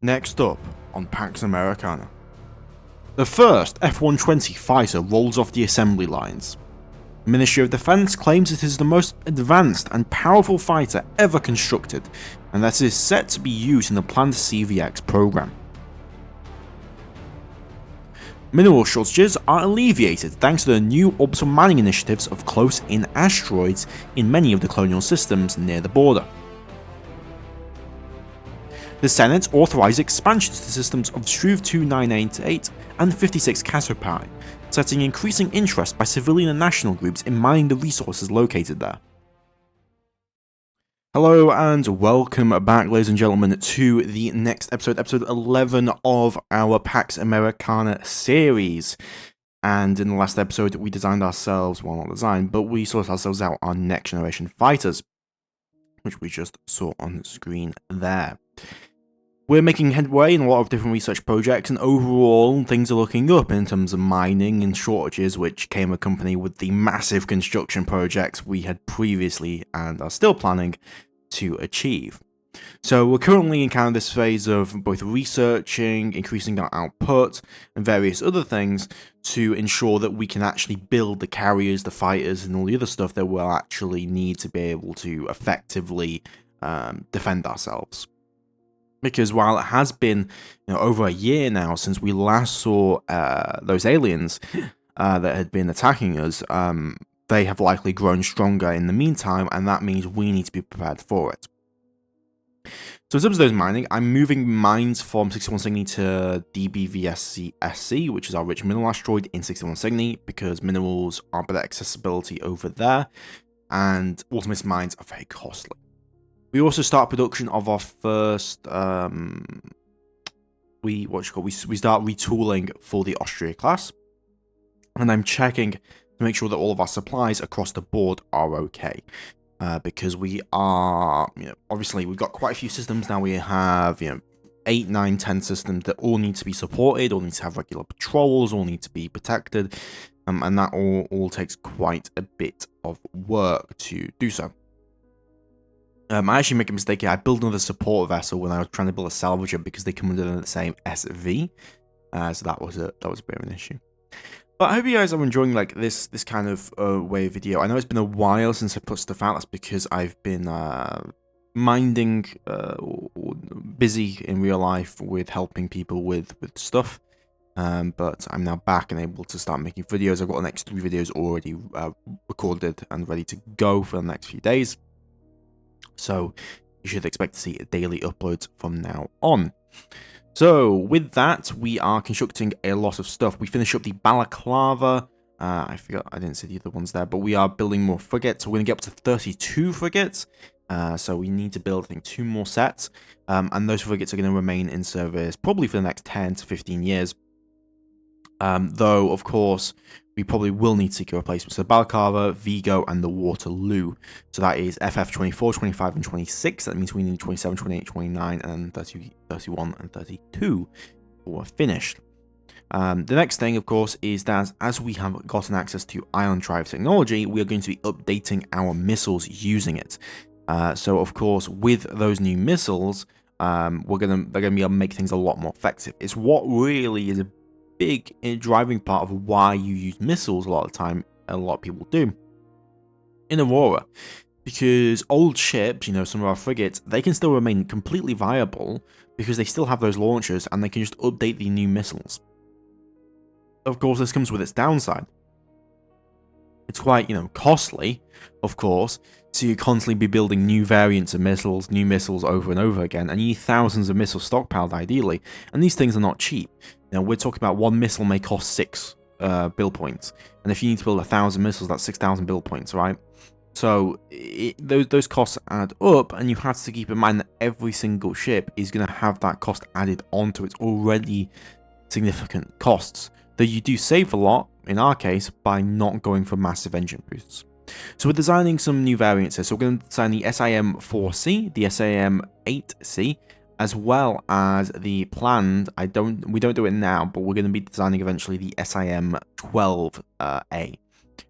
Next up on Pax Americana. The first F-120 fighter rolls off the assembly lines. The Ministry of Defense claims it is the most advanced and powerful fighter ever constructed, and that it is set to be used in the planned CVX program. Mineral shortages are alleviated thanks to the new orbital mining initiatives of close-in asteroids in many of the Colonial systems near the border. The Senate authorized expansion to the systems of Struve 2988 and 56 Cassiopeia, setting increasing interest by civilian and national groups in mining the resources located there. Hello and welcome back, ladies and gentlemen, to the next episode 11 of our Pax Americana series. And in the last episode, we designed ourselves, well, not designed, but we sorted ourselves out our next generation fighters, which we just saw on the screen there. We're making headway in a lot of different research projects, and overall, things are looking up in terms of mining and shortages, which came accompanied with the massive construction projects we had previously and are still planning to achieve. So we're currently in kind of this phase of both researching, increasing our output, and various other things to ensure that we can actually build the carriers, the fighters, and all the other stuff that we'll actually need to be able to effectively defend ourselves. Because while it has been over a year now since we last saw those aliens that had been attacking us, they have likely grown stronger in the meantime, and that means we need to be prepared for it. So in terms of those mining, I'm moving mines from 61 Cygni to DBVSC-SC, which is our rich mineral asteroid in 61 Cygni, because minerals are better accessibility over there, and automated mines are very costly. We also start production of our first, we start retooling for the Austria class, and I'm checking to make sure that all of our supplies across the board are okay, because we are, obviously we've got quite a few systems now. We have, 8, 9, 10 systems that all need to be supported, all need to have regular patrols, all need to be protected, and that all takes quite a bit of work to do so. I actually make a mistake here. I built another support vessel when I was trying to build a salvager because they come under the same SV, so that was a bit of an issue. But I hope you guys are enjoying this kind of way of video. I know it's been a while since I put stuff out. That's because I've been minding, busy in real life with helping people with stuff. But I'm now back and able to start making videos. I've got the next 3 videos already recorded and ready to go for the next few days. So you should expect to see daily uploads from now on. So with that, we are constructing a lot of stuff. We finish up the Balaclava. I forgot, I didn't see the other ones there, but we are building more frigates. So we're going to get up to 32 frigates. So we need to build, I think, 2 more sets. And those frigates are going to remain in service probably for the next 10 to 15 years. Though, of course, we probably will need to secure replacements. So Balaclava, Vigo, and the Waterloo. So that is FF 24, 25, and 26. That means we need 27, 28, 29, and 30, 31, and 32 for finished. The next thing, of course, is that as we have gotten access to ion drive technology, we are going to be updating our missiles using it. So, of course, with those new missiles, they're gonna be able to make things a lot more effective. It's what really is a big driving part of why you use missiles a lot of the time, and a lot of people do, in Aurora. Because old ships, some of our frigates, they can still remain completely viable because they still have those launchers and they can just update the new missiles. Of course, this comes with its downside. It's quite, costly, of course, so you constantly be building new variants of missiles, new missiles over and over again, and you need thousands of missiles stockpiled ideally, and these things are not cheap. Now, we're talking about one missile may cost 6 build points, and if you need to build 1,000 missiles, that's 6,000 build points, right? So those costs add up, and you have to keep in mind that every single ship is going to have that cost added onto its already significant costs. Though you do save a lot, in our case, by not going for massive engine boosts. So we're designing some new variants here. So we're going to design the SIM-4C, the SIM-8C, as well as the planned, we don't do it now, but we're going to be designing eventually the SIM-12A.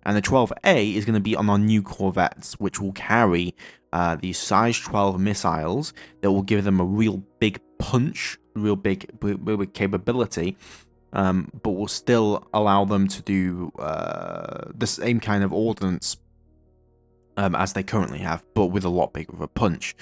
And the 12A is going to be on our new corvettes, which will carry the size 12 missiles that will give them a real big punch real big capability, but will still allow them to do the same kind of ordnance as they currently have, but with a lot bigger of a punch.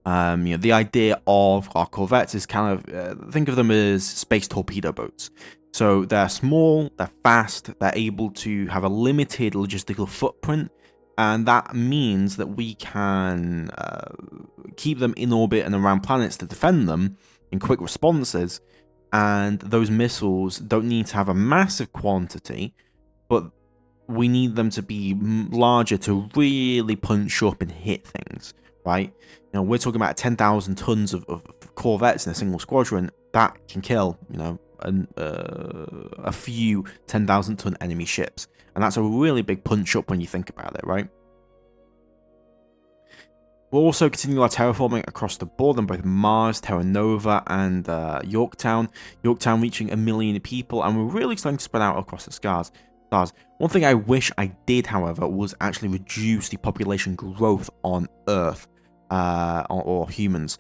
The idea of our corvettes is kind of, think of them as space torpedo boats. So they're small, they're fast, they're able to have a limited logistical footprint, and that means that we can keep them in orbit and around planets to defend them in quick responses, and those missiles don't need to have a massive quantity, but we need them to be larger to really punch up and hit things, right? We're talking about 10,000 tons of corvettes in a single squadron. That can kill, a few 10,000 ton enemy ships. And that's a really big punch up when you think about it, right? We'll also continue our terraforming across the board on both Mars, Terra Nova, and Yorktown. Yorktown reaching 1 million people, and we're really starting to spread out across the stars. One thing I wish I did, however, was actually reduce the population growth on Earth, or humans,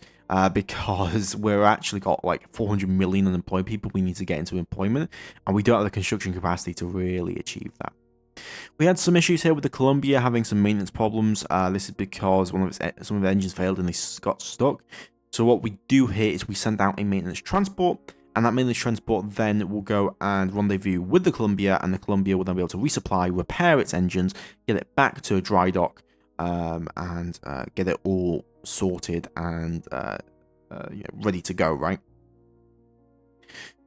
because we're actually got like 400 million unemployed people we need to get into employment, and we don't have the construction capacity to really achieve that. We had some issues here with the Columbia having some maintenance problems. This is because some of the engines failed and they got stuck. So what we do here is we send out a maintenance transport, and that maintenance transport then will go and rendezvous with the Columbia, and the Columbia will then be able to resupply, repair its engines, get it back to a dry dock, and get it all sorted and ready to go, right?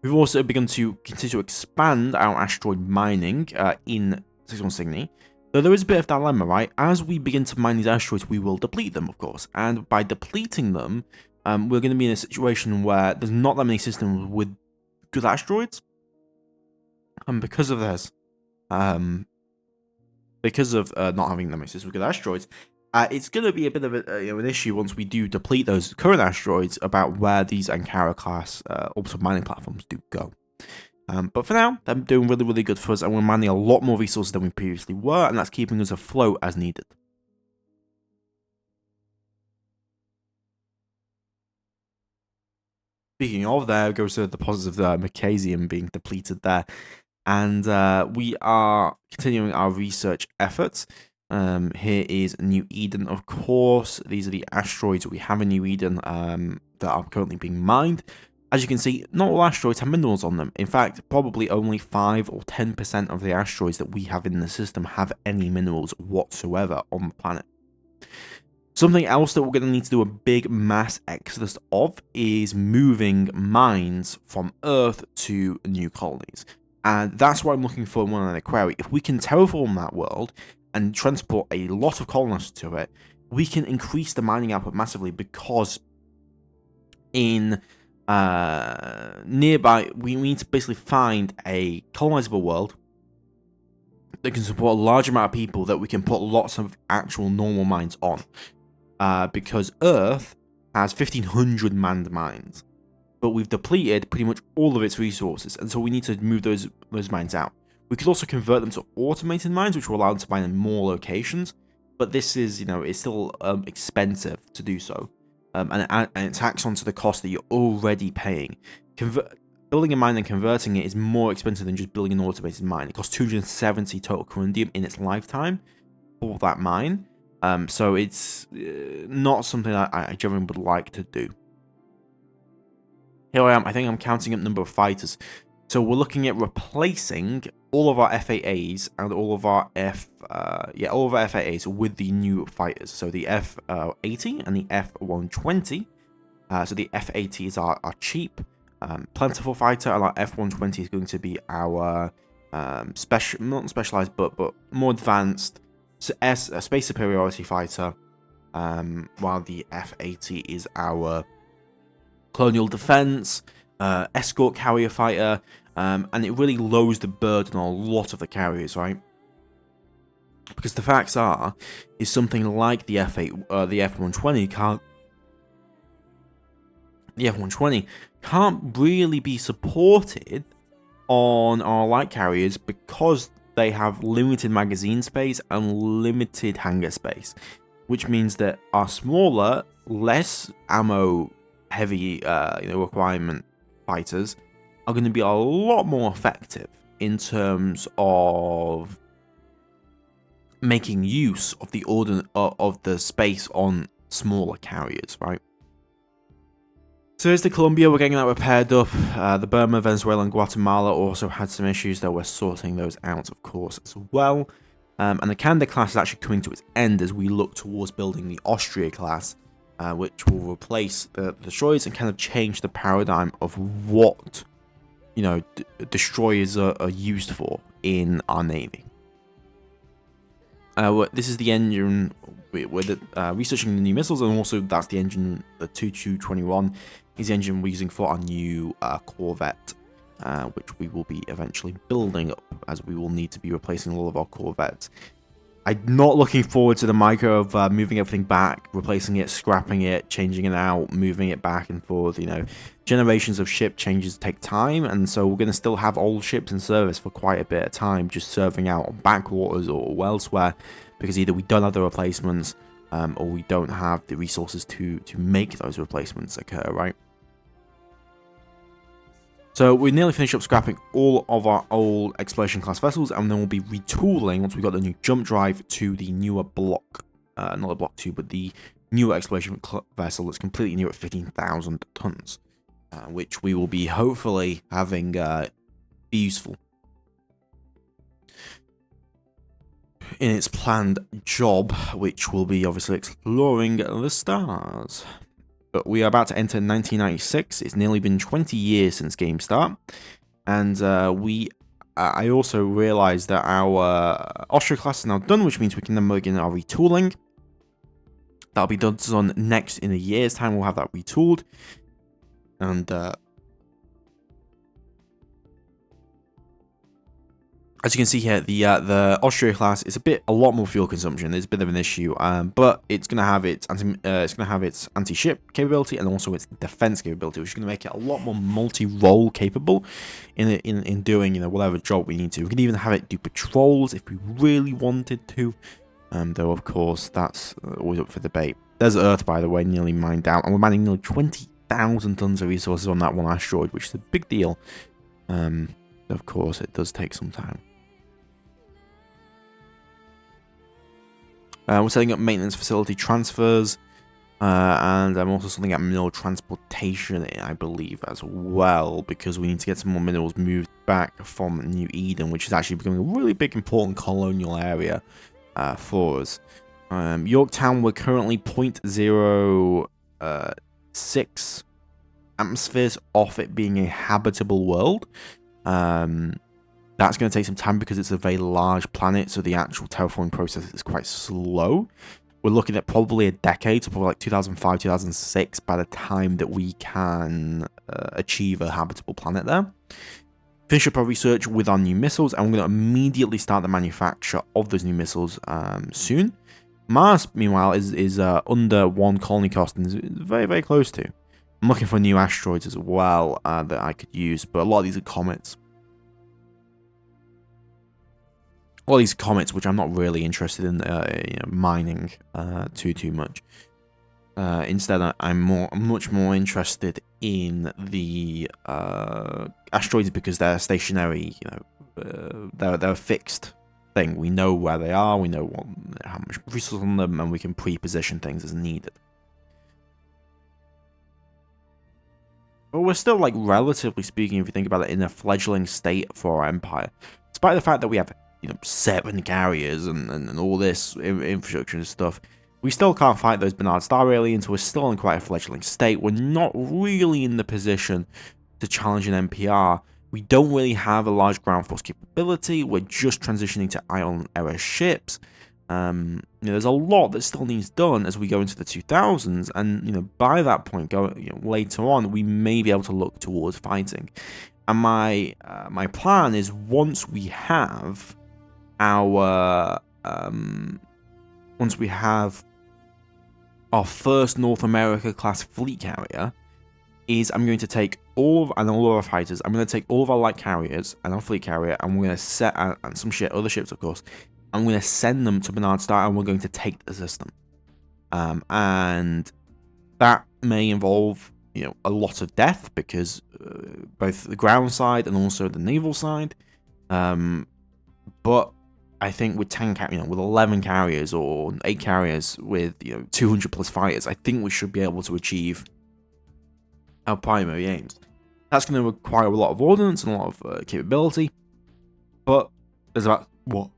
We've also begun to continue to expand our asteroid mining in 61 Cygni. Though there is a bit of dilemma, right? As we begin to mine these asteroids, we will deplete them, of course. And by depleting them, we're going to be in a situation where there's not that many systems with good asteroids. And because of this, because of not having that many systems with good asteroids, it's going to be a bit of an issue once we do deplete those current asteroids about where these Ankara class orbital mining platforms do go. But for now, they're doing really, really good for us, and we're mining a lot more resources than we previously were, and that's keeping us afloat as needed. Speaking of, there goes the deposits of the Magnesium being depleted there, and we are continuing our research efforts. Here is New Eden, of course. These are the asteroids that we have in New Eden that are currently being mined. As you can see, not all asteroids have minerals on them. In fact, probably only 5 or 10% of the asteroids that we have in the system have any minerals whatsoever on the planet. Something else that we're going to need to do a big mass exodus of is moving mines from Earth to new colonies. And that's what I'm looking for in one query. If we can terraform that world and transport a lot of colonists to it, we can increase the mining output massively, because in nearby, we need to basically find a colonizable world that can support a large amount of people that we can put lots of actual normal mines on. Because Earth has 1,500 manned mines, but we've depleted pretty much all of its resources, and so we need to move those mines out. We could also convert them to automated mines, which will allow them to mine in more locations, but this is, it's still expensive to do so. And it tacks onto the cost that you're already paying. Building a mine and converting it is more expensive than just building an automated mine. It costs 270 total corundium in its lifetime for that mine. So it's not something I generally would like to do. Here I am. I think I'm counting up number of fighters. So we're looking at replacing all of our FAAs and all of our FAAs with the new fighters. So the F-80 and the F-120. So the F-80 is our cheap, plentiful fighter, and our F-120 is going to be our not specialized, but more advanced space superiority fighter. While the F-80 is our colonial defense, escort carrier fighter, and it really lowers the burden on a lot of the carriers, right? Because the facts are, is something like the the F-120 can't really be supported on our light carriers because they have limited magazine space and limited hangar space, which means that our smaller, less ammo heavy requirement fighters are going to be a lot more effective in terms of making use of the space on smaller carriers, right? So here's the Colombia, we're getting that repaired up. The Burma, Venezuela, and Guatemala also had some issues, though we're sorting those out, of course, as well. And the Canada class is actually coming to its end as we look towards building the Austria class, which will replace the destroyers and kind of change the paradigm of what, you know, destroyers are used for in our navy. This is the engine we're researching the new missiles, and also that's the engine, the 2221 is the engine we're using for our new Corvette, which we will be eventually building up, as we will need to be replacing all of our Corvettes. I'm not looking forward to the micro of moving everything back, replacing it, scrapping it, changing it out, moving it back and forth. You know, generations of ship changes take time, and so we're going to still have old ships in service for quite a bit of time, just serving out on backwaters or elsewhere, because either we don't have the replacements or we don't have the resources to make those replacements occur, right? So we nearly finished up scrapping all of our old exploration class vessels, and then we'll be retooling once we got the new jump drive to the newer block, not the block 2, but the newer exploration vessel that's completely new at 15,000 tons, which we will be hopefully having be useful in its planned job, which will be obviously exploring the stars. But we are about to enter 1996. It's nearly been 20 years since game start, and I also realized that our Austria class is now done, which means we can then begin our retooling. That'll be done next in a year's time. We'll have that retooled, and as you can see here, the Austria class is a lot more fuel consumption. There's a bit of an issue, but it's gonna have its anti-ship capability and also its defense capability, which is gonna make it a lot more multi-role capable in doing, you know, whatever job we need to. We can even have it do patrols if we really wanted to, though of course that's always up for debate. There's Earth, by the way, nearly mined out, and we're mining nearly 20,000 tons of resources on that one asteroid, which is a big deal. Of course, it does take some time. We're setting up maintenance facility transfers, and I'm also setting up mineral transportation, I believe, as well, because we need to get some more minerals moved back from New Eden, which is actually becoming a really big, important colonial area for us. Yorktown, we're currently 0.06 atmospheres off it being a habitable world. That's going to take some time because it's a very large planet, so the actual terraforming process is quite slow. We're looking at probably a decade, so probably like 2005, 2006, by the time that we can achieve a habitable planet there. Finish up our research with our new missiles, and we're going to immediately start the manufacture of those new missiles soon. Mars, meanwhile, is under 1 colony cost and is very, very close to. I'm looking for new asteroids as well that I could use, but a lot of these are comets. All these comets, which I'm not really interested in mining too much. Instead, I'm much more interested in the asteroids because they're stationary. You know, they're a fixed thing. We know where they are. We know how much resources on them, and we can pre-position things as needed. But we're still, like, relatively speaking, if you think about it, in a fledgling state for our empire, despite the fact that we have, you know, 7 carriers and all this infrastructure and stuff. We still can't fight those Bernard Star aliens. We're still in quite a fledgling state. We're not really in the position to challenge an NPR. We don't really have a large ground force capability. We're just transitioning to ion era ships. You know, there's a lot that still needs done as we go into the 2000s, and you know, by that point, later on, we may be able to look towards fighting. And my plan is once we have our first North America class fleet carrier, is I'm going to take all of our fighters. I'm going to take all of our light carriers and our fleet carrier, and we're going to set and some other ships, of course. I'm going to send them to Bernard Star, and we're going to take the system. And that may involve, a lot of death, because both the ground side and also the naval side. But I think with 10 with 11 carriers or 8 carriers with 200 plus fighters, I think we should be able to achieve our primary aims. That's going to require a lot of ordnance and a lot of capability, but there's about what?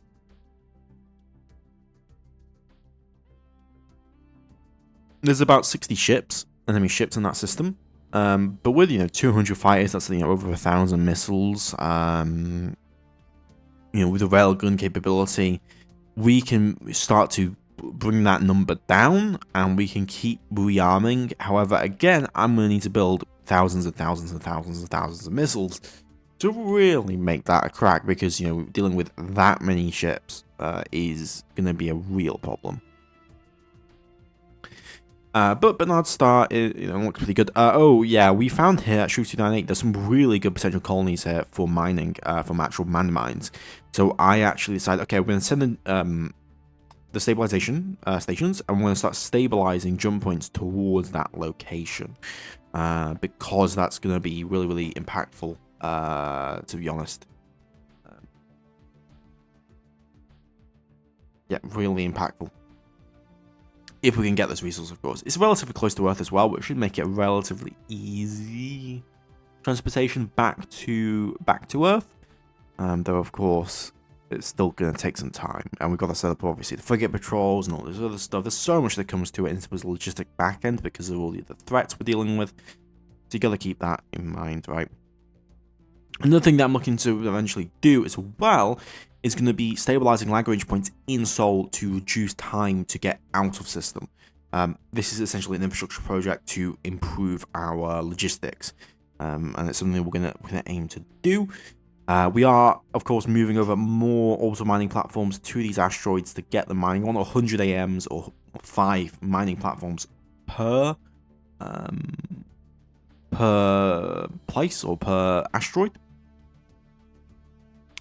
There's about 60 ships, enemy ships in that system. But with 200 fighters, that's over 1,000 missiles. With the railgun capability, we can start to bring that number down, and we can keep rearming. However, again, I'm going to need to build thousands and thousands and thousands and thousands of missiles to really make that a crack, because dealing with that many ships is going to be a real problem. But Bernard's Star looks pretty good. Oh yeah, we found here at Shrew 298 there's some really good potential colonies here for mining, from actual manned mines. So I actually decided, okay, we're going to send in the stabilization stations, and we're going to start stabilizing jump points towards that location, because that's going to be really, really impactful, to be honest. Yeah, really impactful. If we can get this resource, of course. It's relatively close to Earth as well, which should make it relatively easy transportation back to Earth. Though, of course, it's still going to take some time. And we've got to set up, obviously, the frigate patrols and all this other stuff. There's so much that comes to it in terms of logistic back end because of all the threats we're dealing with. So you got to keep that in mind, right? Another thing that I'm looking to eventually do as well is going to be stabilizing Lagrange points in Seoul to reduce time to get out of system. This is essentially an infrastructure project to improve our logistics, and it's something we're gonna aim to do. We are, of course, moving over more auto mining platforms to these asteroids to get the mining on 100 AMs or 5 mining platforms per place or per asteroid.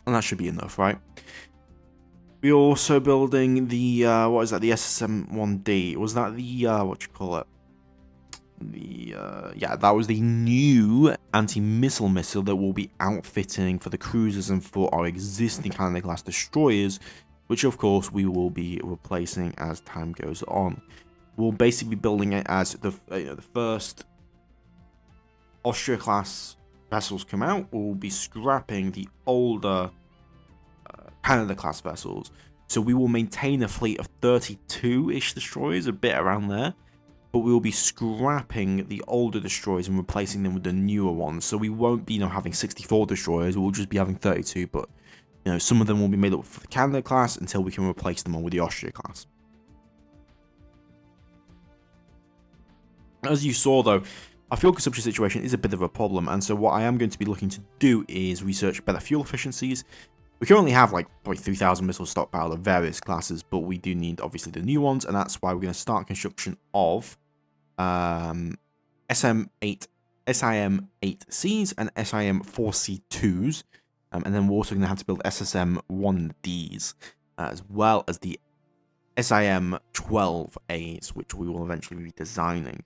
And that should be enough, right? We're also building the, what is that, the SSM-1D. Was that the, what you call it? Yeah, that was the new anti-missile missile that we'll be outfitting for the cruisers and for our existing Canada-class destroyers, which, of course, we will be replacing as time goes on. We'll basically be building it as the first Austria-class vessels come out. We'll be scrapping the older Canada-class vessels. So we will maintain a fleet of 32-ish destroyers, a bit around there. But we will be scrapping the older destroyers and replacing them with the newer ones. So we won't be, having 64 destroyers. We'll just be having 32. But, some of them will be made up for the Canada-class until we can replace them all with the Austria-class. As you saw, though, our fuel consumption situation is a bit of a problem. And so what I am going to be looking to do is research better fuel efficiencies. We currently have like probably 3,000 missiles stockpiled of various classes, but we do need obviously the new ones, and that's why we're going to start construction of SIM-8Cs and SIM-4C2s, and then we're also going to have to build SSM-1Ds, as well as the SIM-12As, which we will eventually be designing.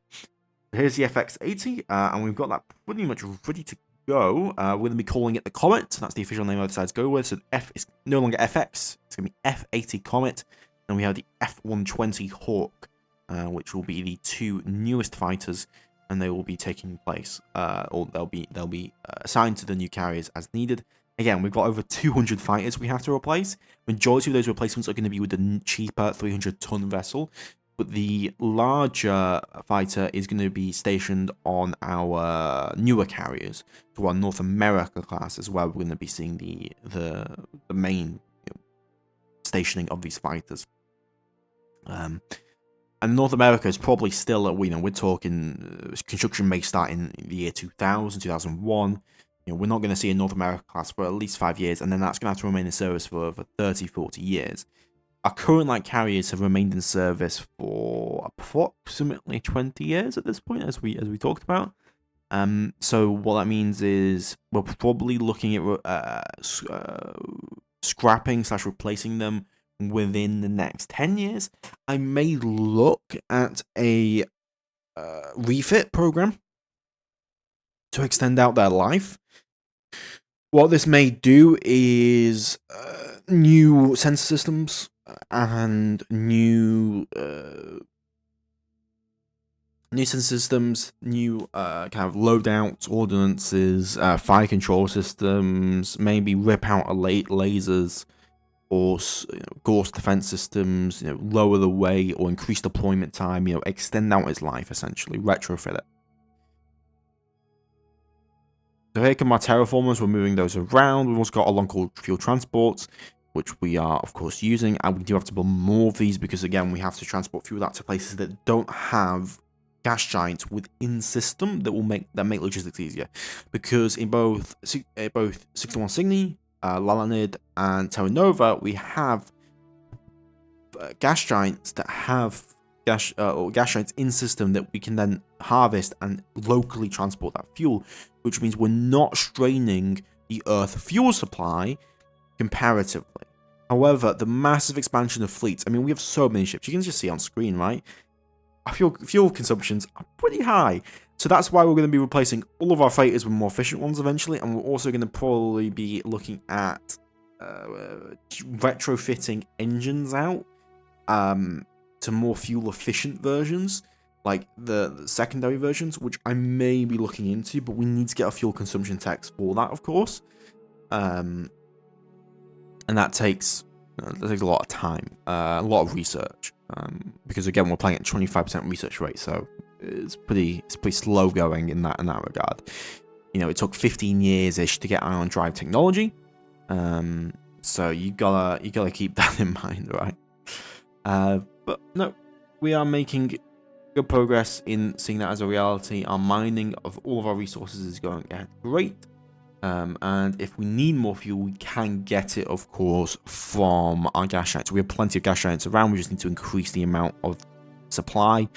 Here's the FX-80, and we've got that pretty much ready to go. We're going to be calling it the Comet. That's the official name I decided to go with. So F is no longer FX. It's going to be F-80 Comet. And we have the F-120 Hawk, which will be the 2 newest fighters, and they will be taking place, or they'll be assigned to the new carriers as needed. Again, we've got over 200 fighters we have to replace. Majority of those replacements are going to be with the cheaper 300-ton vessel. But the larger fighter is going to be stationed on our newer carriers, so our North America class as well. We're going to be seeing the main stationing of these fighters. And North America is probably still, we're talking construction may start in the year 2000, 2001. We're not going to see a North America class for at least 5 years, and then that's going to have to remain in service for over 30, 40 years. Our current light carriers have remained in service for approximately 20 years at this point, as we talked about. So what that means is we're probably looking at scrapping / replacing them within the next 10 years. I may look at a refit program to extend out their life. What this may do is new sensor systems and new sensor systems, new kind of loadouts, ordnances, fire control systems, maybe rip out lasers, or ghost defense systems, lower the weight or increase deployment time, extend out its life, essentially, retrofit it. So here come our terraformers, we're moving those around. We've also got a one called fuel transports, which we are, of course, using, and we do have to build more of these because, again, we have to transport fuel out to places that don't have gas giants within system that make logistics easier. Because in both 61 Cygni, Lalanid, and Terra Nova, we have gas giants that have gas giants in system that we can then harvest and locally transport that fuel, which means we're not straining the Earth fuel supply comparatively. However, the massive expansion of fleets, I mean, we have so many ships, you can just see on screen, right? Our fuel consumptions are pretty high. So that's why we're going to be replacing all of our freighters with more efficient ones eventually, and we're also going to probably be looking at retrofitting engines out to more fuel efficient versions, like the secondary versions, which I may be looking into, but we need to get our fuel consumption tax for that, of course. And that takes a lot of time, a lot of research, because again we're playing at 25% research rate, so it's pretty slow going in that regard. It took 15 years ish to get ion drive technology, so you gotta keep that in mind, right? But no, we are making good progress in seeing that as a reality. Our mining of all of our resources is going ahead great. And if we need more fuel, we can get it, of course, from our gas giants. We have plenty of gas giants around. We just need to increase the amount of supply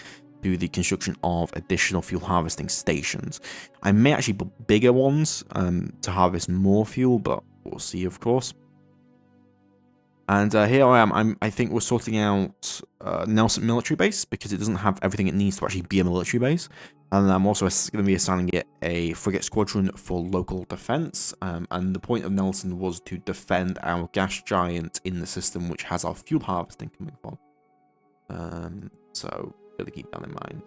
through the construction of additional fuel harvesting stations. I may actually build bigger ones to harvest more fuel, but we'll see, of course. And here I am. I think we're sorting out Nelson military base because it doesn't have everything it needs to actually be a military base. And I'm also going to be assigning it a frigate squadron for local defense. And the point of Nelson was to defend our gas giant in the system, which has our fuel harvesting coming from. So gotta keep that in mind.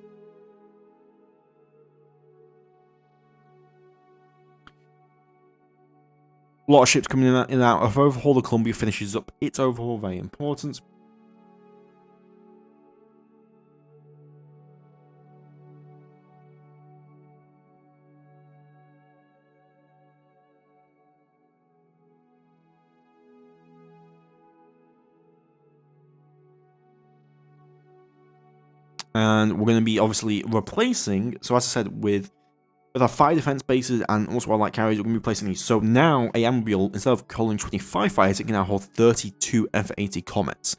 A lot of ships coming in and out of overhaul. The Columbia finishes up its overhaul, very important. And we're going to be obviously replacing, so as I said, with our fire defense bases and also our light carriers, we're going to be placing these. So now a Ambial, instead of calling 25 fires, it can now hold 32 F-80 Comets.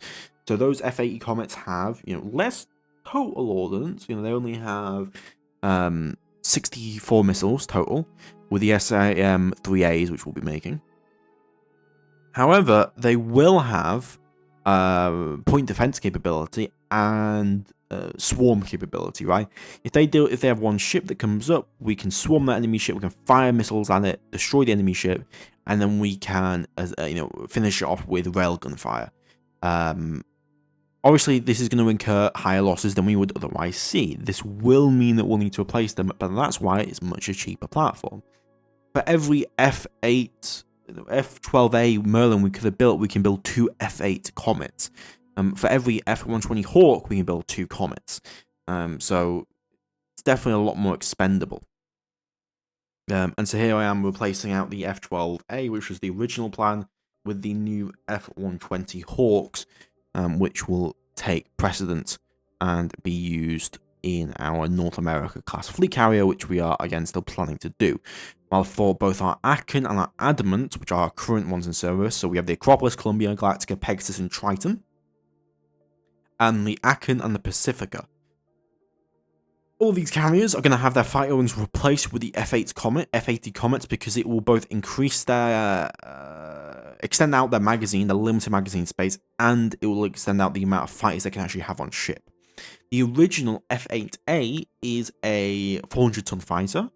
So those F-80 Comets have, less total ordnance. They only have 64 missiles total with the SAM-3As, which we'll be making. However, they will have point defense capability and swarm capability, right? If they have one ship that comes up, we can swarm that enemy ship, we can fire missiles at it, destroy the enemy ship, and then we can finish it off with railgun fire. Obviously, this is going to incur higher losses than we would otherwise see. This will mean that we'll need to replace them, but that's why it's much a cheaper platform. For every F8, F-12A Merlin we could have built, we can build 2 F-8 Comets. For every F-120 Hawk, we can build 2 Comets. So it's definitely a lot more expendable. And so here I am replacing out the F-12A, which was the original plan, with the new F-120 Hawks, which will take precedence and be used in our North America class fleet carrier, which we are again still planning to do. While for both our Aken and our Adamant, which are our current ones in service, so we have the Acropolis, Columbia, Galactica, Pegasus, and Triton, and the Aken and the Pacifica. All these carriers are going to have their fighter wings replaced with the F-80 Comets, because it will both increase their, extend out their magazine, the limited magazine space, and it will extend out the amount of fighters they can actually have on ship. The original F-8A is a 400-ton fighter,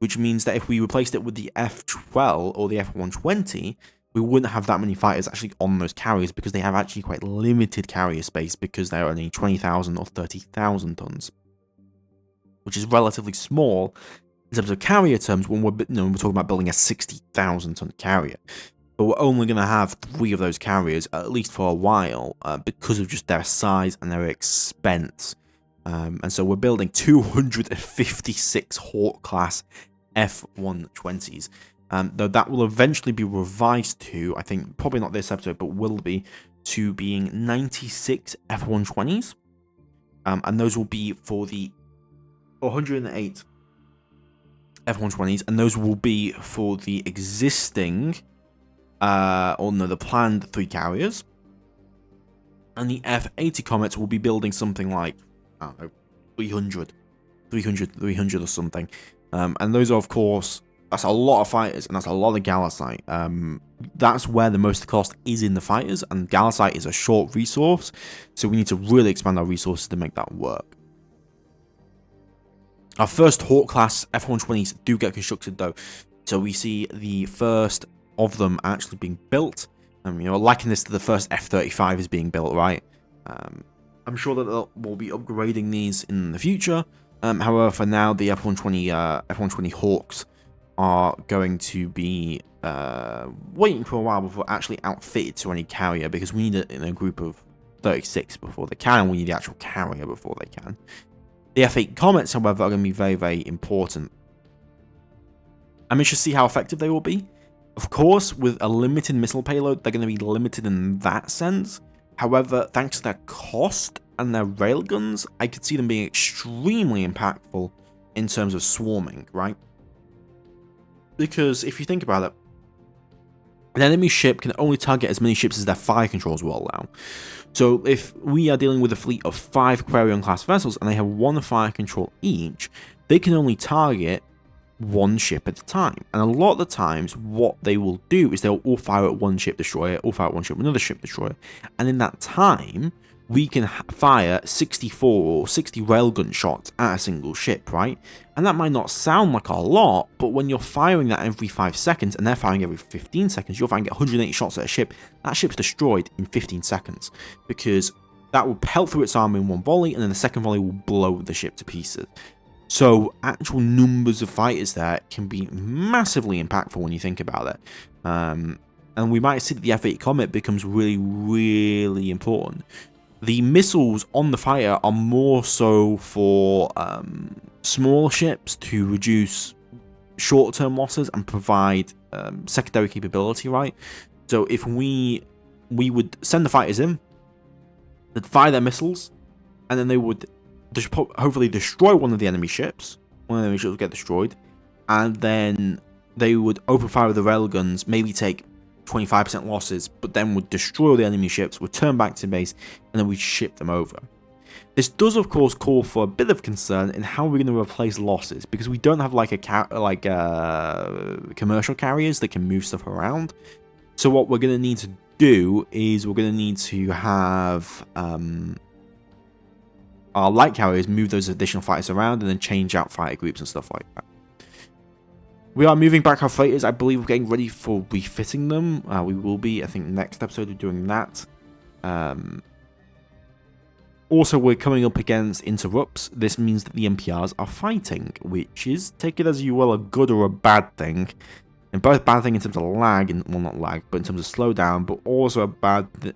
which means that if we replaced it with the F-12 or the F-120, we wouldn't have that many fighters actually on those carriers because they have actually quite limited carrier space because they're only 20,000 or 30,000 tons, which is relatively small in terms of carrier terms when we're talking about building a 60,000 ton carrier. But we're only going to have 3 of those carriers, at least for a while, because of just their size and their expense. And so we're building 256 Hawk-class F-120s. Though that will eventually be revised to, I think, probably not this episode, but will be, to being 96 F-120s. And those will be for the 108 F-120s, and those will be for the existing... the planned 3 carriers. And the F-80 Comets will be building something like, I don't know, 300 or something. And those are, of course, that's a lot of fighters, and that's a lot of Gallicite. That's where the most cost is in the fighters, and Gallicite is a short resource, so we need to really expand our resources to make that work. Our first Hawk-class F-120s do get constructed, though, so we see the first of them actually being built. Liking this to the first F-35 is being built, right? I'm sure that we'll be upgrading these in the future. However, for now, the F-120 Hawks are going to be waiting for a while before actually outfitted to any carrier, because we need it in a group of 36 before they can, and we need the actual carrier before they can. The F-8 Comets, however, are going to be very, very important. I'm interested to see how effective they will be. Of course, with a limited missile payload, they're going to be limited in that sense. However, thanks to their cost and their railguns, I could see them being extremely impactful in terms of swarming, right? Because if you think about it, an enemy ship can only target as many ships as their fire controls will allow. So if we are dealing with a fleet of 5 Aquarion-class vessels and they have 1 fire control each, they can only target 1 ship at a time. And a lot of the times what they will do is they'll all fire at 1 ship destroyer, all fire at 1 ship, another ship destroyer, and in that time we can fire 64 or 60 railgun shots at a single ship, right? And that might not sound like a lot, but when you're firing that every 5 seconds and they're firing every 15 seconds, you're firing 180 shots at a ship. That ship's destroyed in 15 seconds because that will pelt through its armor in 1 volley, and then the second volley will blow the ship to pieces. So actual numbers of fighters there can be massively impactful when you think about it. And we might see that the F-8 Comet becomes really, really important. The missiles on the fighter are more so for small ships to reduce short-term losses and provide secondary capability, right? So if we would send the fighters in, they'd fire their missiles, and then they would hopefully destroy one of the enemy ships. One of the enemy ships would get destroyed, and then they would open fire with the railguns, maybe take 25% losses, but then would destroy all the enemy ships, would turn back to base, and then we'd ship them over. This does, of course, call for a bit of concern in how we're going to replace losses, because we don't have like commercial carriers that can move stuff around. So what we're going to need to do is we're going to need to have our light carriers move those additional fighters around and then change out fighter groups and stuff like that. We are moving back our freighters. I believe we're getting ready for refitting them. We will be, I think, next episode we're doing that. Also, we're coming up against interrupts. This means that the MPRs are fighting, which is, take it as you will, a good or a bad thing. And both bad thing in terms of lag, and well, not lag, but in terms of slowdown, but also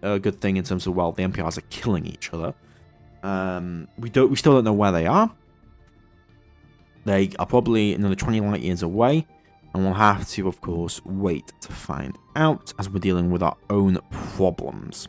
a good thing in terms of, well, the MPRs are killing each other. We still don't know where they are. They are probably another 20 light years away, and we'll have to, of course, wait to find out as we're dealing with our own problems.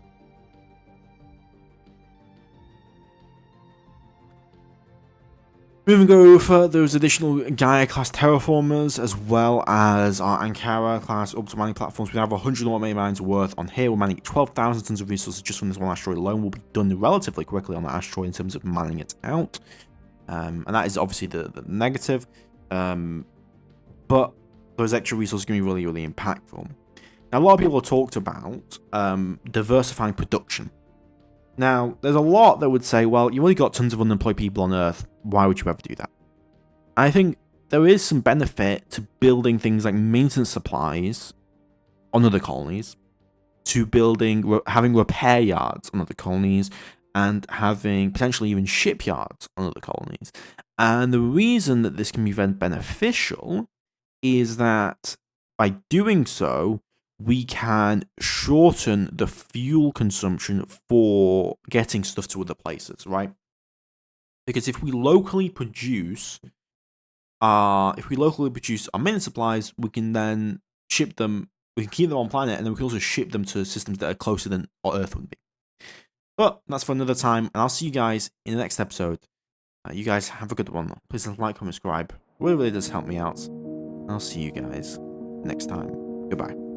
Moving over, those additional Gaia-class terraformers, as well as our Ankara-class orbital mining platforms. We have 100 automated mines worth on here. We're mining 12,000 tons of resources just from this one asteroid alone. Will be done relatively quickly on that asteroid in terms of mining it out. And that is obviously the negative. But those extra resources can be really, really impactful. Now, a lot of people have talked about diversifying production. Now, there's a lot that would say, well, you already got tons of unemployed people on Earth. Why would you ever do that? I think there is some benefit to building things like maintenance supplies on other colonies, to having repair yards on other colonies, and having potentially even shipyards on other colonies. And the reason that this can be then beneficial is that by doing so, we can shorten the fuel consumption for getting stuff to other places, right? Because if we locally produce our main supplies, we can then ship them. We can keep them on planet, and then we can also ship them to systems that are closer than Earth would be. But that's for another time, and I'll see you guys in the next episode. You guys have a good one. Please like, comment, subscribe. It really does help me out. And I'll see you guys next time. Goodbye.